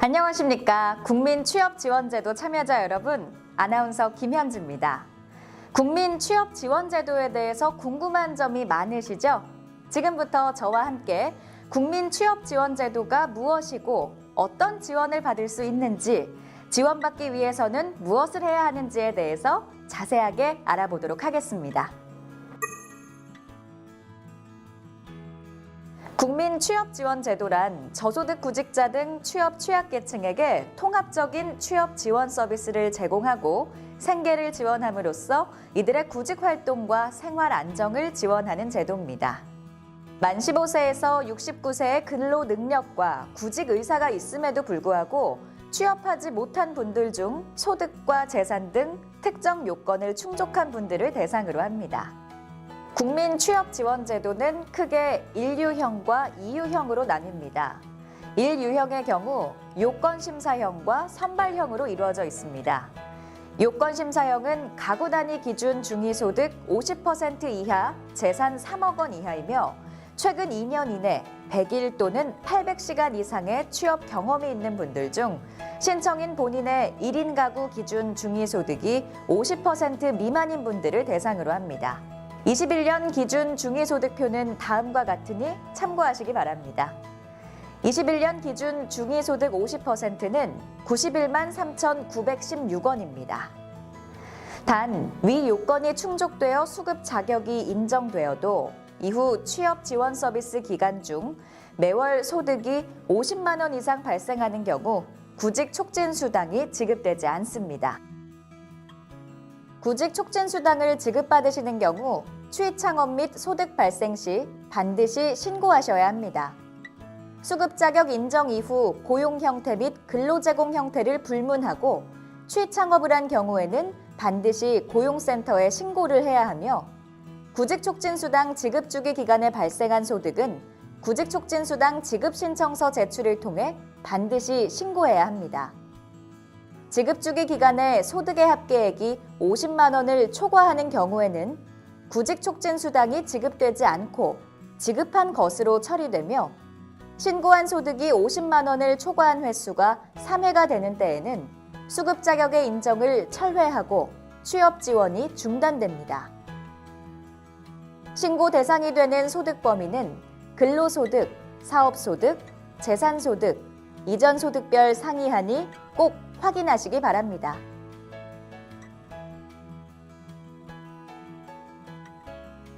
안녕하십니까. 국민취업지원제도 참여자 여러분, 아나운서 김현주입니다. 국민취업지원제도에 대해서 궁금한 점이 많으시죠? 지금부터 저와 함께 국민취업지원제도가 무엇이고 어떤 지원을 받을 수 있는지, 지원받기 위해서는 무엇을 해야 하는지에 대해서 자세하게 알아보도록 하겠습니다. 국민취업지원제도란 저소득 구직자 등 취업 취약계층에게 통합적인 취업 지원 서비스를 제공하고 생계를 지원함으로써 이들의 구직활동과 생활 안정을 지원하는 제도입니다. 만 15세에서 69세의 근로 능력과 구직 의사가 있음에도 불구하고 취업하지 못한 분들 중 소득과 재산 등 특정 요건을 충족한 분들을 대상으로 합니다. 국민취업지원제도는 크게 1유형과 2유형으로 나뉩니다. 1유형의 경우 요건심사형과 선발형으로 이루어져 있습니다. 요건심사형은 가구 단위 기준 중위소득 50% 이하, 재산 3억 원 이하이며 최근 2년 이내 100일 또는 800시간 이상의 취업 경험이 있는 분들 중 신청인 본인의 1인 가구 기준 중위소득이 50% 미만인 분들을 대상으로 합니다. 21년 기준 중위소득표는 다음과 같으니 참고하시기 바랍니다. 21년 기준 중위소득 50%는 91만 3,916원입니다. 단, 위 요건이 충족되어 수급 자격이 인정되어도 이후 취업 지원 서비스 기간 중 매월 소득이 50만 원 이상 발생하는 경우 구직 촉진 수당이 지급되지 않습니다. 구직 촉진 수당을 지급받으시는 경우 취업 창업 및 소득 발생 시 반드시 신고하셔야 합니다. 수급 자격 인정 이후 고용 형태 및 근로 제공 형태를 불문하고 취업 창업을 한 경우에는 반드시 고용센터에 신고를 해야 하며 구직 촉진 수당 지급 주기 기간에 발생한 소득은 구직 촉진 수당 지급 신청서 제출을 통해 반드시 신고해야 합니다. 지급 주기 기간에 소득의 합계액이 50만 원을 초과하는 경우에는 구직 촉진 수당이 지급되지 않고 지급한 것으로 처리되며 신고한 소득이 50만 원을 초과한 횟수가 3회가 되는 때에는 수급 자격의 인정을 철회하고 취업 지원이 중단됩니다. 신고 대상이 되는 소득 범위는 근로소득, 사업소득, 재산소득, 이전 소득별 상이하니 꼭 확인하시기 바랍니다.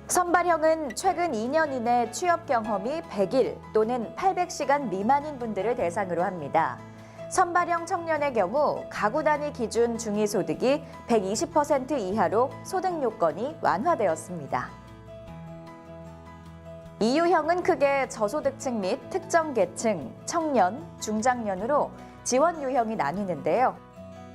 선발형은 최근 2년 이내 취업 경험이 100일 또는 800시간 미만인 분들을 대상으로 합니다. 선발형 청년의 경우 가구 단위 기준 중위소득이 120% 이하로 소득 요건이 완화되었습니다. 2유형은 크게 저소득층 및 특정 계층, 청년, 중장년으로 지원 유형이 나뉘는데요.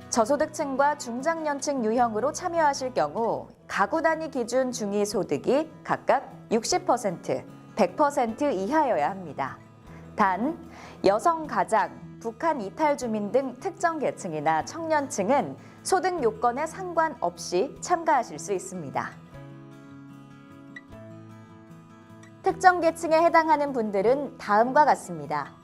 저소득층과 중장년층 유형으로 참여하실 경우 가구 단위 기준 중위소득이 각각 60%, 100% 이하여야 합니다. 단, 여성 가장, 북한 이탈 주민 등 특정 계층이나 청년층은 소득 요건에 상관없이 참가하실 수 있습니다. 특정 계층에 해당하는 분들은 다음과 같습니다.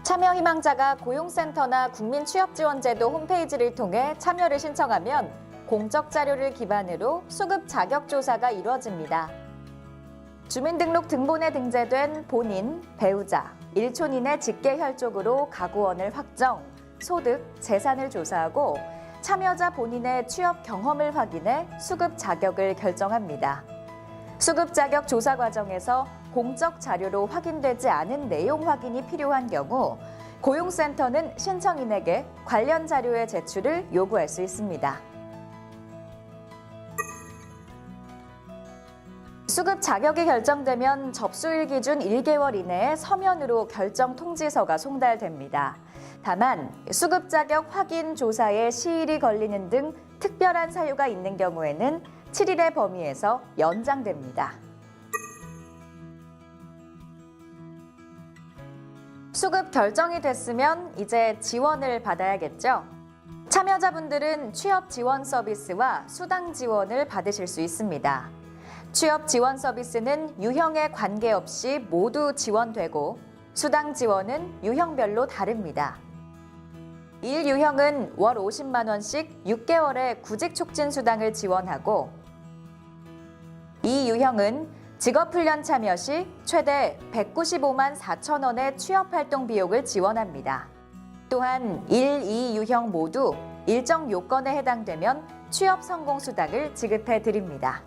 참여 희망자가 고용센터나 국민취업지원제도 홈페이지를 통해 참여를 신청하면 공적 자료를 기반으로 수급 자격 조사가 이루어집니다. 주민등록 등본에 등재된 본인, 배우자, 일촌인의 직계 혈족으로 가구원을 확정, 소득, 재산을 조사하고 참여자 본인의 취업 경험을 확인해 수급 자격을 결정합니다. 수급 자격 조사 과정에서 공적 자료로 확인되지 않은 내용 확인이 필요한 경우 고용센터는 신청인에게 관련 자료의 제출을 요구할 수 있습니다. 수급 자격이 결정되면 접수일 기준 1개월 이내에 서면으로 결정 통지서가 송달됩니다. 다만 수급 자격 확인 조사에 시일이 걸리는 등 특별한 사유가 있는 경우에는 7일의 범위에서 연장됩니다. 수급 결정이 됐으면 이제 지원을 받아야겠죠? 참여자분들은 취업 지원 서비스와 수당 지원을 받으실 수 있습니다. 취업 지원 서비스는 유형에 관계없이 모두 지원되고 수당 지원은 유형별로 다릅니다. 1유형은 월 50만 원씩 6개월의 구직 촉진 수당을 지원하고 2유형은 직업훈련 참여 시 최대 195만 4천 원의 취업활동 비용을 지원합니다. 또한 1, 2유형 모두 일정 요건에 해당되면 취업 성공 수당을 지급해 드립니다.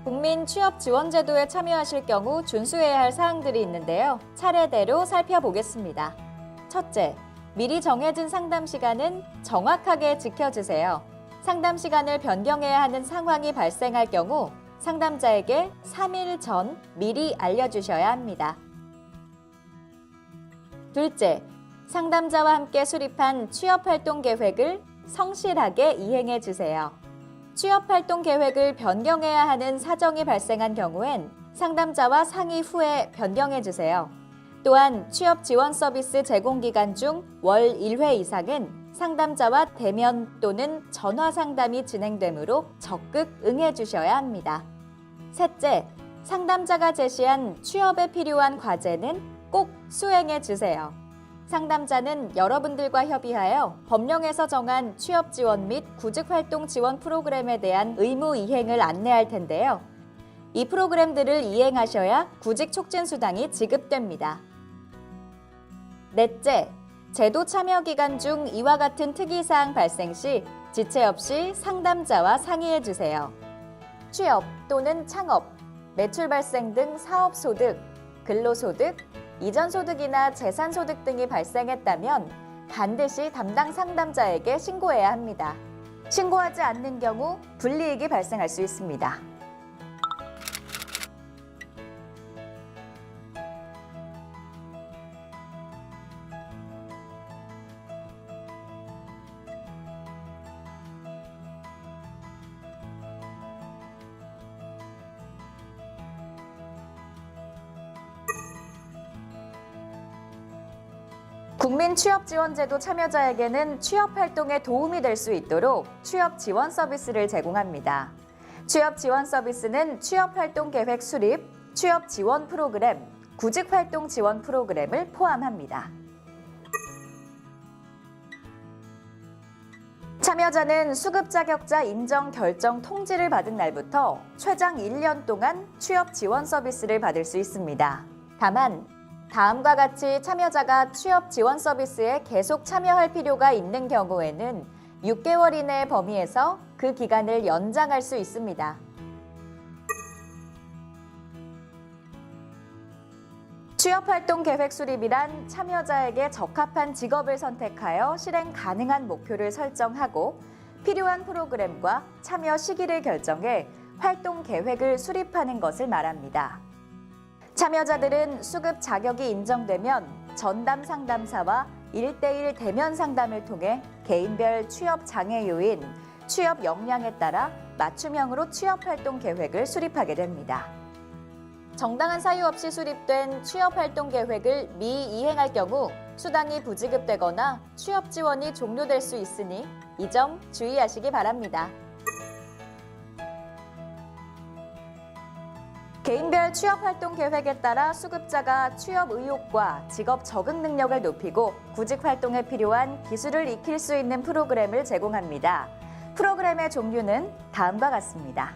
국민취업지원제도에 참여하실 경우 준수해야 할 사항들이 있는데요. 차례대로 살펴보겠습니다. 첫째, 미리 정해진 상담 시간은 정확하게 지켜주세요. 상담 시간을 변경해야 하는 상황이 발생할 경우 상담자에게 3일 전 미리 알려주셔야 합니다. 둘째, 상담자와 함께 수립한 취업활동 계획을 성실하게 이행해 주세요. 취업활동 계획을 변경해야 하는 사정이 발생한 경우엔 상담자와 상의 후에 변경해 주세요. 또한 취업 지원 서비스 제공 기간 중 월 1회 이상은 상담자와 대면 또는 전화 상담이 진행되므로 적극 응해 주셔야 합니다. 셋째, 상담자가 제시한 취업에 필요한 과제는 꼭 수행해 주세요. 상담자는 여러분들과 협의하여 법령에서 정한 취업 지원 및 구직 활동 지원 프로그램에 대한 의무 이행을 안내할 텐데요. 이 프로그램들을 이행하셔야 구직 촉진 수당이 지급됩니다. 넷째, 제도 참여 기간 중 이와 같은 특이사항 발생 시 지체 없이 상담자와 상의해 주세요. 취업 또는 창업, 매출 발생 등 사업소득, 근로소득, 이전소득이나 재산소득 등이 발생했다면 반드시 담당 상담자에게 신고해야 합니다. 신고하지 않는 경우 불이익이 발생할 수 있습니다. 국민취업지원제도 참여자에게는 취업활동에 도움이 될 수 있도록 취업지원 서비스를 제공합니다. 취업지원 서비스는 취업활동 계획 수립, 취업지원 프로그램, 구직활동 지원 프로그램을 포함합니다. 참여자는 수급 자격자 인정 결정 통지를 받은 날부터 최장 1년 동안 취업 지원 서비스를 받을 수 있습니다. 다만 다음과 같이 참여자가 취업 지원 서비스에 계속 참여할 필요가 있는 경우에는 6개월 이내의 범위에서 그 기간을 연장할 수 있습니다. 취업활동 계획 수립이란 참여자에게 적합한 직업을 선택하여 실행 가능한 목표를 설정하고 필요한 프로그램과 참여 시기를 결정해 활동 계획을 수립하는 것을 말합니다. 참여자들은 수급 자격이 인정되면 전담 상담사와 1대1 대면 상담을 통해 개인별 취업 장애 요인, 취업 역량에 따라 맞춤형으로 취업활동 계획을 수립하게 됩니다. 정당한 사유 없이 수립된 취업활동 계획을 미이행할 경우 수당이 부지급되거나 취업 지원이 종료될 수 있으니 이 점 주의하시기 바랍니다. 개인별 취업활동 계획에 따라 수급자가 취업 의욕과 직업 적응 능력을 높이고 구직 활동에 필요한 기술을 익힐 수 있는 프로그램을 제공합니다. 프로그램의 종류는 다음과 같습니다.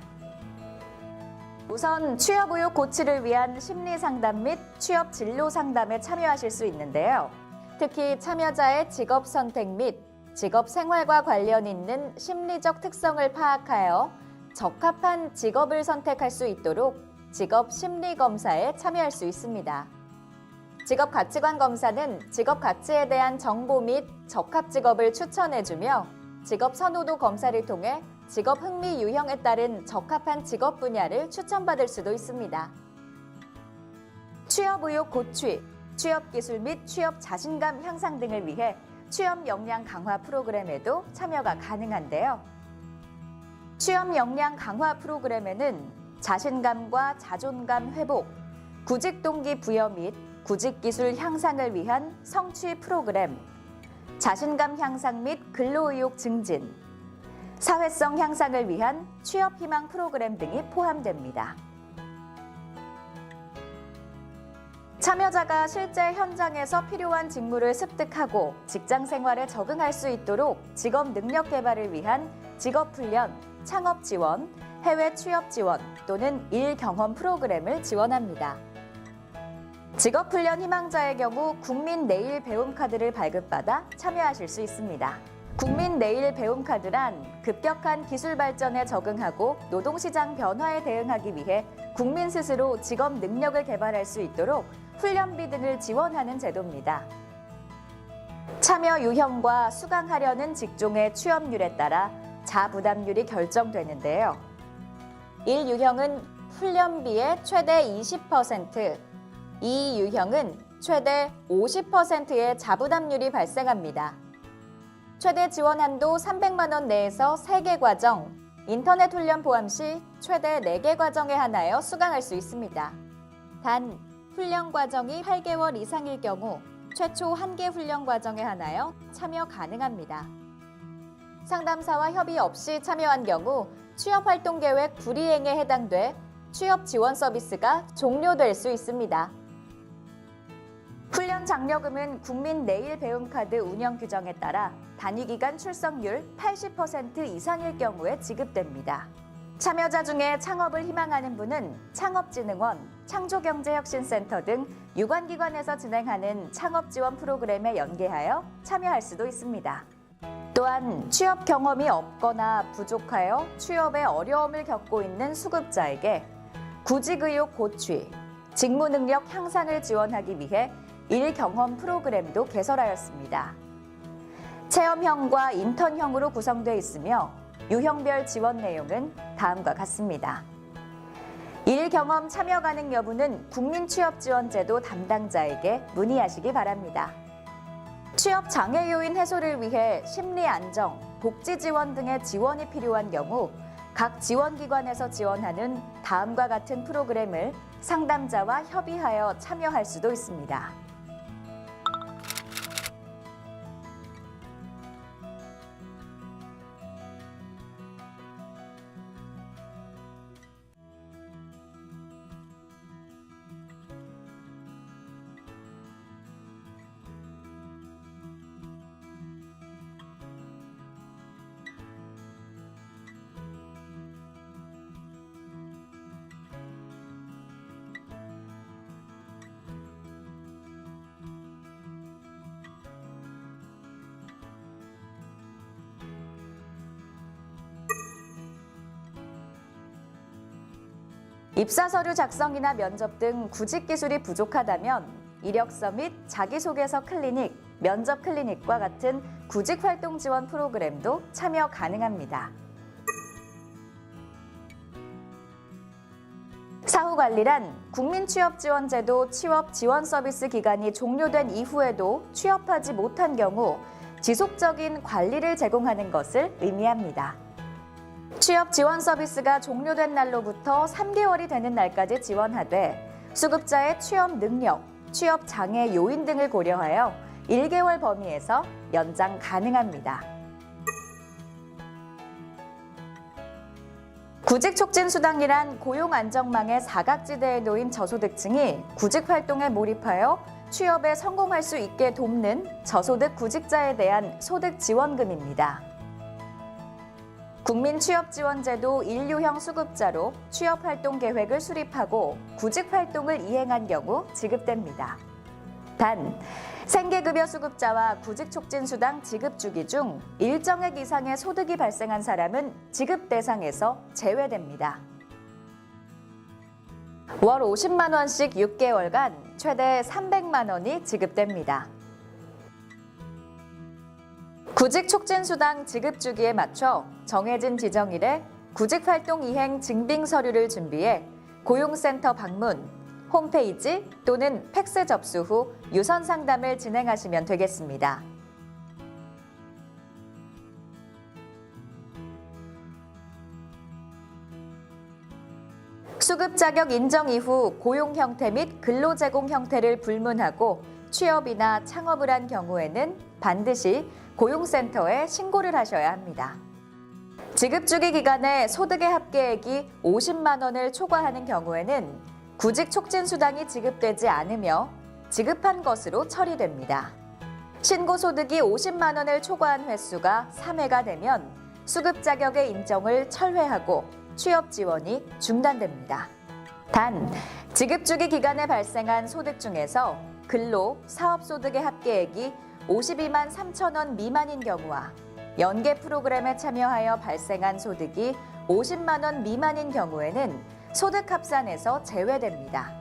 우선 취업 의욕 고취를 위한 심리 상담 및 취업 진로 상담에 참여하실 수 있는데요. 특히 참여자의 직업 선택 및 직업 생활과 관련 있는 심리적 특성을 파악하여 적합한 직업을 선택할 수 있도록 직업 심리 검사에 참여할 수 있습니다. 직업 가치관 검사는 직업 가치에 대한 정보 및 적합 직업을 추천해주며 직업 선호도 검사를 통해 직업 흥미 유형에 따른 적합한 직업 분야를 추천받을 수도 있습니다. 취업 의욕 고취, 취업 기술 및 취업 자신감 향상 등을 위해 취업 역량 강화 프로그램에도 참여가 가능한데요. 취업 역량 강화 프로그램에는 자신감과 자존감 회복, 구직 동기 부여 및 구직 기술 향상을 위한 성취 프로그램, 자신감 향상 및 근로 의욕 증진, 사회성 향상을 위한 취업 희망 프로그램 등이 포함됩니다. 참여자가 실제 현장에서 필요한 직무를 습득하고 직장 생활에 적응할 수 있도록 직업 능력 개발을 위한 직업 훈련, 창업 지원, 해외 취업 지원 또는 일 경험 프로그램을 지원합니다. 직업 훈련 희망자의 경우 국민 내일 배움 카드를 발급받아 참여하실 수 있습니다. 국민 내일 배움 카드란 급격한 기술 발전에 적응하고 노동시장 변화에 대응하기 위해 국민 스스로 직업 능력을 개발할 수 있도록 훈련비 등을 지원하는 제도입니다. 참여 유형과 수강하려는 직종의 취업률에 따라 자부담률이 결정되는데요. 1유형은 훈련비의 최대 20%, 2유형은 최대 50%의 자부담률이 발생합니다. 최대 지원 한도 300만 원 내에서 3개 과정, 인터넷 훈련 포함 시 최대 4개 과정에 한하여 수강할 수 있습니다. 단, 훈련 과정이 8개월 이상일 경우 최초 1개 훈련 과정에 한하여 참여 가능합니다. 상담사와 협의 없이 참여한 경우 취업활동계획 불이행에 해당돼 취업 지원 서비스가 종료될 수 있습니다. 훈련 장려금은 국민 내일 배움 카드 운영 규정에 따라 단위기간 출석률 80% 이상일 경우에 지급됩니다. 참여자 중에 창업을 희망하는 분은 창업진흥원, 창조경제혁신센터 등 유관기관에서 진행하는 창업지원 프로그램에 연계하여 참여할 수도 있습니다. 또한 취업 경험이 없거나 부족하여 취업에 어려움을 겪고 있는 수급자에게 구직 의욕 고취, 직무 능력 향상을 지원하기 위해 일 경험 프로그램도 개설하였습니다. 체험형과 인턴형으로 구성되어 있으며 유형별 지원 내용은 다음과 같습니다. 일 경험 참여 가능 여부는 국민취업지원제도 담당자에게 문의하시기 바랍니다. 취업 장애 요인 해소를 위해 심리 안정, 복지 지원 등의 지원이 필요한 경우 각 지원기관에서 지원하는 다음과 같은 프로그램을 상담자와 협의하여 참여할 수도 있습니다. 입사 서류 작성이나 면접 등 구직 기술이 부족하다면 이력서 및 자기소개서 클리닉, 면접 클리닉과 같은 구직 활동 지원 프로그램도 참여 가능합니다. 사후관리란 국민취업지원제도 취업지원서비스 기간이 종료된 이후에도 취업하지 못한 경우 지속적인 관리를 제공하는 것을 의미합니다. 취업 지원 서비스가 종료된 날로부터 3개월이 되는 날까지 지원하되 수급자의 취업 능력, 취업 장애 요인 등을 고려하여 1개월 범위에서 연장 가능합니다. 구직촉진수당이란 고용안정망의 사각지대에 놓인 저소득층이 구직활동에 몰입하여 취업에 성공할 수 있게 돕는 저소득 구직자에 대한 소득지원금입니다. 국민취업지원제도 1유형 수급자로 취업활동 계획을 수립하고 구직활동을 이행한 경우 지급됩니다. 단, 생계급여 수급자와 구직촉진수당 지급 주기 중 일정액 이상의 소득이 발생한 사람은 지급 대상에서 제외됩니다. 월 50만 원씩 6개월간 최대 300만 원이 지급됩니다. 구직촉진수당 지급 주기에 맞춰 정해진 지정일에 구직활동 이행 증빙 서류를 준비해 고용센터 방문, 홈페이지 또는 팩스 접수 후 유선 상담을 진행하시면 되겠습니다. 수급 자격 인정 이후 고용 형태 및 근로 제공 형태를 불문하고 취업이나 창업을 한 경우에는 반드시 고용센터에 신고를 하셔야 합니다. 지급 주기 기간에 소득의 합계액이 50만 원을 초과하는 경우에는 구직 촉진 수당이 지급되지 않으며 지급한 것으로 처리됩니다. 신고 소득이 50만 원을 초과한 횟수가 3회가 되면 수급 자격의 인정을 철회하고 취업 지원이 중단됩니다. 단, 지급 주기 기간에 발생한 소득 중에서 근로, 사업 소득의 합계액이 52만 3천 원 미만인 경우와 연계 프로그램에 참여하여 발생한 소득이 50만 원 미만인 경우에는 소득 합산에서 제외됩니다.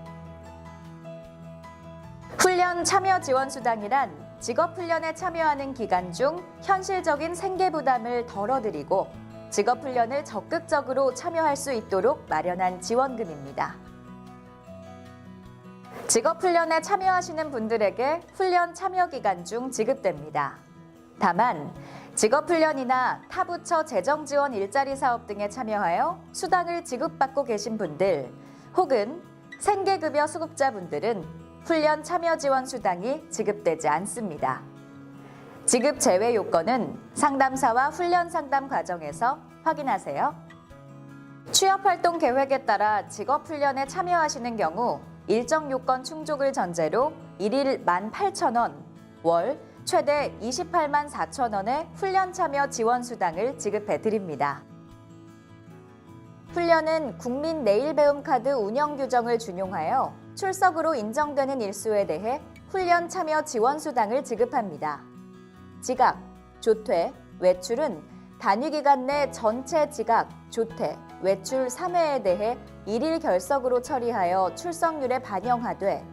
훈련 참여 지원 수당이란 직업훈련에 참여하는 기간 중 현실적인 생계 부담을 덜어드리고 직업훈련을 적극적으로 참여할 수 있도록 마련한 지원금입니다. 직업훈련에 참여하시는 분들에게 훈련 참여 기간 중 지급됩니다. 다만 직업훈련이나 타부처 재정지원 일자리 사업 등에 참여하여 수당을 지급받고 계신 분들 혹은 생계급여 수급자분들은 훈련 참여 지원 수당이 지급되지 않습니다. 지급 제외 요건은 상담사와 훈련 상담 과정에서 확인하세요. 취업활동 계획에 따라 직업훈련에 참여하시는 경우 일정 요건 충족을 전제로 일일 18,000원, 월 최대 28만 4천 원의 훈련 참여 지원 수당을 지급해 드립니다. 훈련은 국민 내일 배움 카드 운영 규정을 준용하여 출석으로 인정되는 일수에 대해 훈련 참여 지원 수당을 지급합니다. 지각, 조퇴, 외출은 단위 기간 내 전체 지각, 조퇴, 외출 3회에 대해 일일 결석으로 처리하여 출석률에 반영하되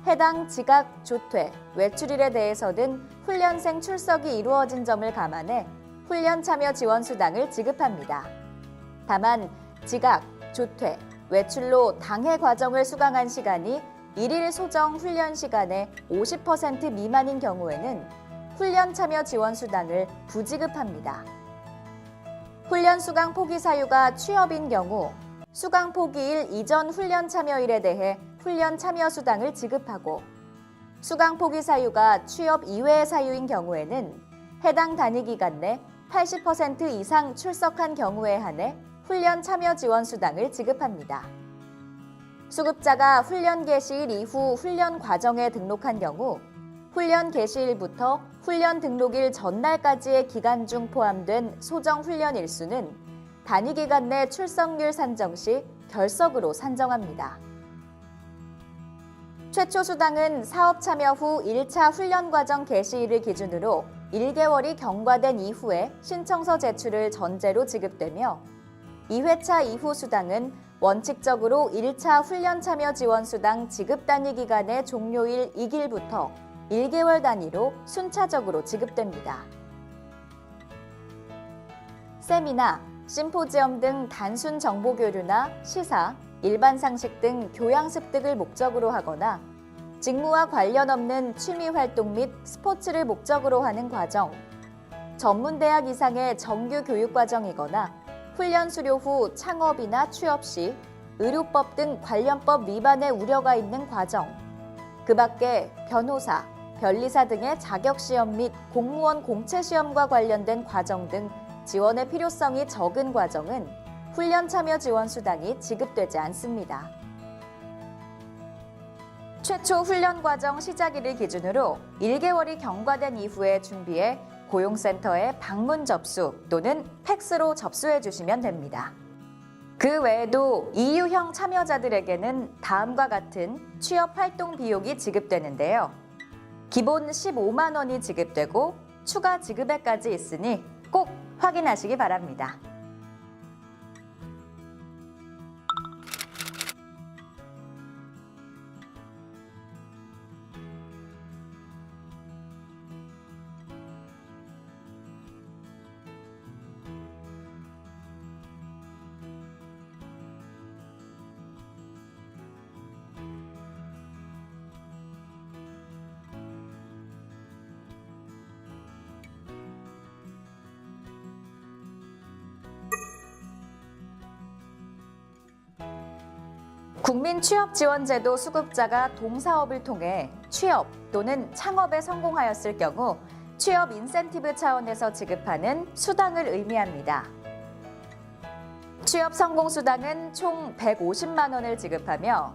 해당 지각, 조퇴, 외출일에 대해서는 훈련생 출석이 이루어진 점을 감안해 훈련 참여 지원 수당을 지급합니다. 다만 지각, 조퇴, 외출로 당해 과정을 수강한 시간이 일일 소정 훈련 시간의 50% 미만인 경우에는 훈련 참여 지원 수당을 부지급합니다. 훈련 수강 포기 사유가 취업인 경우 수강 포기일 이전 훈련 참여일에 대해 훈련 참여 수당을 지급하고 수강 포기 사유가 취업 이외의 사유인 경우에는 해당 단위 기간 내 80% 이상 출석한 경우에 한해 훈련 참여 지원 수당을 지급합니다. 수급자가 훈련 개시일 이후 훈련 과정에 등록한 경우 훈련 개시일부터 훈련 등록일 전날까지의 기간 중 포함된 소정 훈련 일수는 단위 기간 내 출석률 산정 시 결석으로 산정합니다. 최초 수당은 사업 참여 후 1차 훈련 과정 개시일을 기준으로 1개월이 경과된 이후에 신청서 제출을 전제로 지급되며 2회차 이후 수당은 원칙적으로 1차 훈련 참여 지원 수당 지급 단위 기간의 종료일 2일부터 1개월 단위로 순차적으로 지급됩니다. 세미나, 심포지엄 등 단순 정보 교류나 시사, 일반 상식 등 교양 습득을 목적으로 하거나 직무와 관련 없는 취미 활동 및 스포츠를 목적으로 하는 과정, 전문대학 이상의 정규 교육 과정이거나 훈련 수료 후 창업이나 취업 시 의료법 등 관련법 위반의 우려가 있는 과정, 그 밖에 변호사, 변리사 등의 자격시험 및 공무원 공채시험과 관련된 과정 등 지원의 필요성이 적은 과정은 훈련 참여 지원 수당이 지급되지 않습니다. 최초 훈련 과정 시작일을 기준으로 1개월이 경과된 이후에 준비해 고용센터에 방문 접수 또는 팩스로 접수해 주시면 됩니다. 그 외에도 EU형 참여자들에게는 다음과 같은 취업 활동 비용이 지급되는데요. 기본 15만 원이 지급되고 추가 지급액까지 있으니 꼭 확인하시기 바랍니다. 국민취업지원제도 수급자가 동사업을 통해 취업 또는 창업에 성공하였을 경우 취업 인센티브 차원에서 지급하는 수당을 의미합니다. 취업 성공 수당은 총 150만 원을 지급하며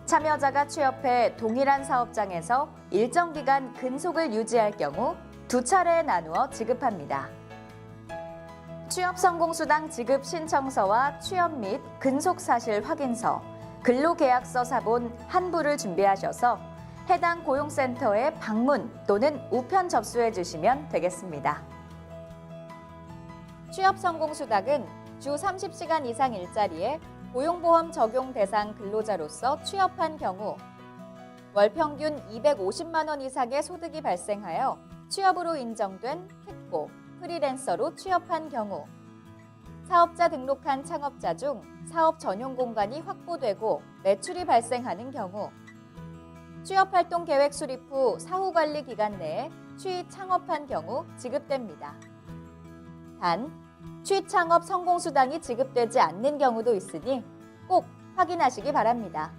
참여자가 취업해 동일한 사업장에서 일정 기간 근속을 유지할 경우 두 차례에 나누어 지급합니다. 취업 성공 수당 지급 신청서와 취업 및 근속 사실 확인서, 근로계약서 사본 한 부를 준비하셔서 해당 고용센터에 방문 또는 우편 접수해 주시면 되겠습니다. 취업 성공 수당은 주 30시간 이상 일자리에 고용보험 적용 대상 근로자로서 취업한 경우 월 평균 250만 원 이상의 소득이 발생하여 취업으로 인정된 특보, 프리랜서로 취업한 경우 사업자 등록한 창업자 중 사업 전용 공간이 확보되고 매출이 발생하는 경우 취업활동 계획 수립 후 사후관리 기간 내에 취창업한 경우 지급됩니다. 단, 취창업 성공수당이 지급되지 않는 경우도 있으니 꼭 확인하시기 바랍니다.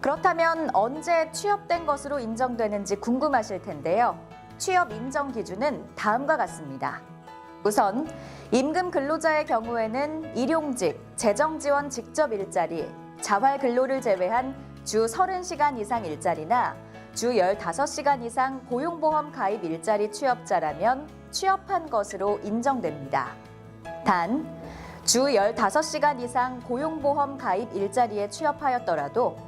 그렇다면 언제 취업된 것으로 인정되는지 궁금하실 텐데요. 취업 인정 기준은 다음과 같습니다. 우선 임금 근로자의 경우에는 일용직, 재정지원 직접 일자리, 자활 근로를 제외한 주 30시간 이상 일자리나 주 15시간 이상 고용보험 가입 일자리 취업자라면 취업한 것으로 인정됩니다. 단, 주 15시간 이상 고용보험 가입 일자리에 취업하였더라도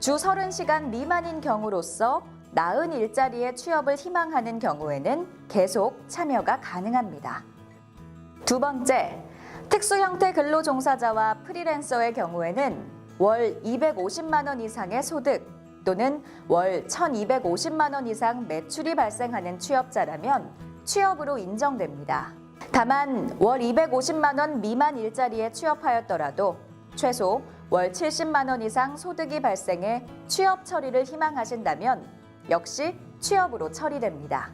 주 30시간 미만인 경우로서 나은 일자리에 취업을 희망하는 경우에는 계속 참여가 가능합니다. 두 번째, 특수 형태 근로 종사자와 프리랜서의 경우에는 월 250만 원 이상의 소득 또는 월 1,250만 원 이상 매출이 발생하는 취업자라면 취업으로 인정됩니다. 다만 월 250만 원 미만 일자리에 취업하였더라도 최소 월 70만 원 이상 소득이 발생해 취업 처리를 희망하신다면 역시 취업으로 처리됩니다.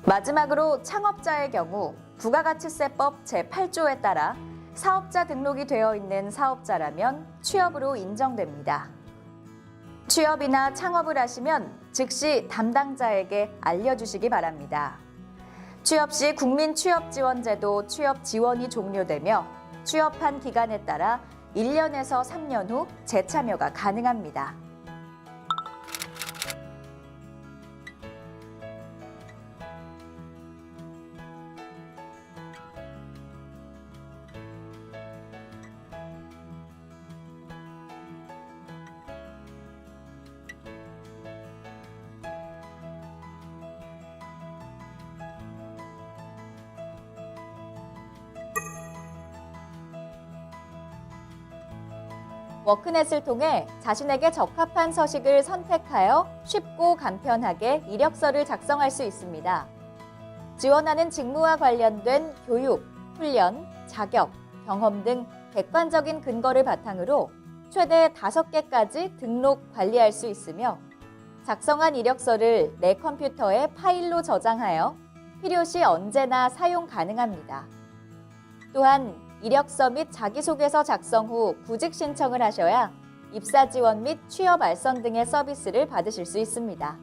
마지막으로 창업자의 경우 부가가치세법 제8조에 따라 사업자 등록이 되어 있는 사업자라면 취업으로 인정됩니다. 취업이나 창업을 하시면 즉시 담당자에게 알려주시기 바랍니다. 취업 시 국민취업지원제도 취업 지원이 종료되며 취업한 기간에 따라 1년에서 3년 후 재참여가 가능합니다. 워크넷을 통해 자신에게 적합한 서식을 선택하여 쉽고 간편하게 이력서를 작성할 수 있습니다. 지원하는 직무와 관련된 교육, 훈련, 자격, 경험 등 객관적인 근거를 바탕으로 최대 5개까지 등록, 관리할 수 있으며 작성한 이력서를 내 컴퓨터에 파일로 저장하여 필요시 언제나 사용 가능합니다. 또한 이력서 및 자기소개서 작성 후 구직 신청을 하셔야 입사 지원 및 취업 알선 등의 서비스를 받으실 수 있습니다.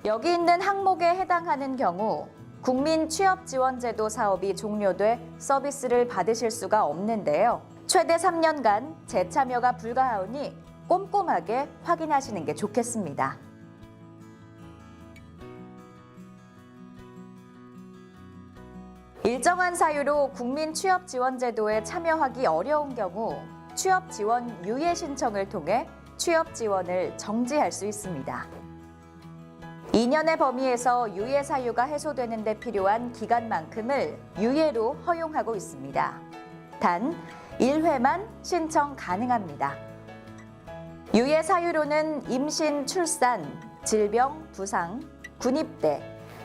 여기 있는 항목에 해당하는 경우 국민취업지원제도 사업이 종료돼 서비스를 받으실 수가 없는데요. 최대 3년간 재참여가 불가하오니 꼼꼼하게 확인하시는 게 좋겠습니다. 일정한 사유로 국민취업지원제도에 참여하기 어려운 경우 취업지원 유예 신청을 통해 취업지원을 정지할 수 있습니다. 2년의 범위에서 유예 사유가 해소되는 데 필요한 기간만큼을 유예로 허용하고 있습니다. 단 1회만 신청 가능합니다. 유예 사유로는 임신, 출산, 질병, 부상, 군입대,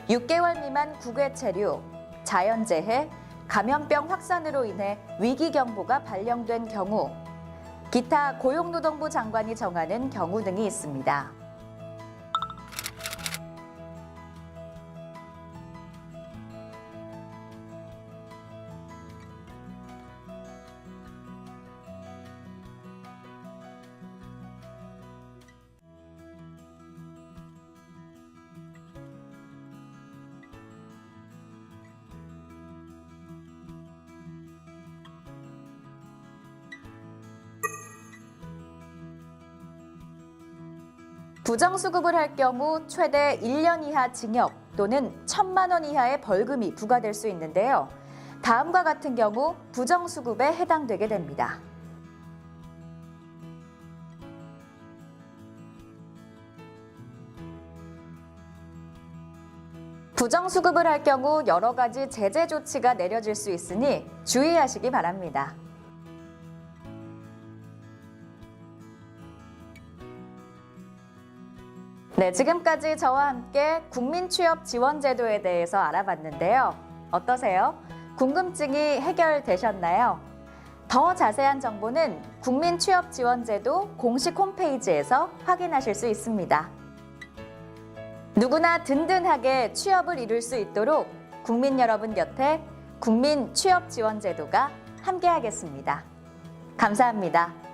6개월 미만 국외 체류, 자연재해, 감염병 확산으로 인해 위기경보가 발령된 경우, 기타 고용노동부 장관이 정하는 경우 등이 있습니다. 부정수급을 할 경우 최대 1년 이하 징역 또는 1,000만 원 이하의 벌금이 부과될 수 있는데요. 다음과 같은 경우 부정수급에 해당되게 됩니다. 부정수급을 할 경우 여러 가지 제재 조치가 내려질 수 있으니 주의하시기 바랍니다. 네, 지금까지 저와 함께 국민취업지원제도에 대해서 알아봤는데요. 어떠세요? 궁금증이 해결되셨나요? 더 자세한 정보는 국민취업지원제도 공식 홈페이지에서 확인하실 수 있습니다. 누구나 든든하게 취업을 이룰 수 있도록 국민 여러분 곁에 국민취업지원제도가 함께하겠습니다. 감사합니다.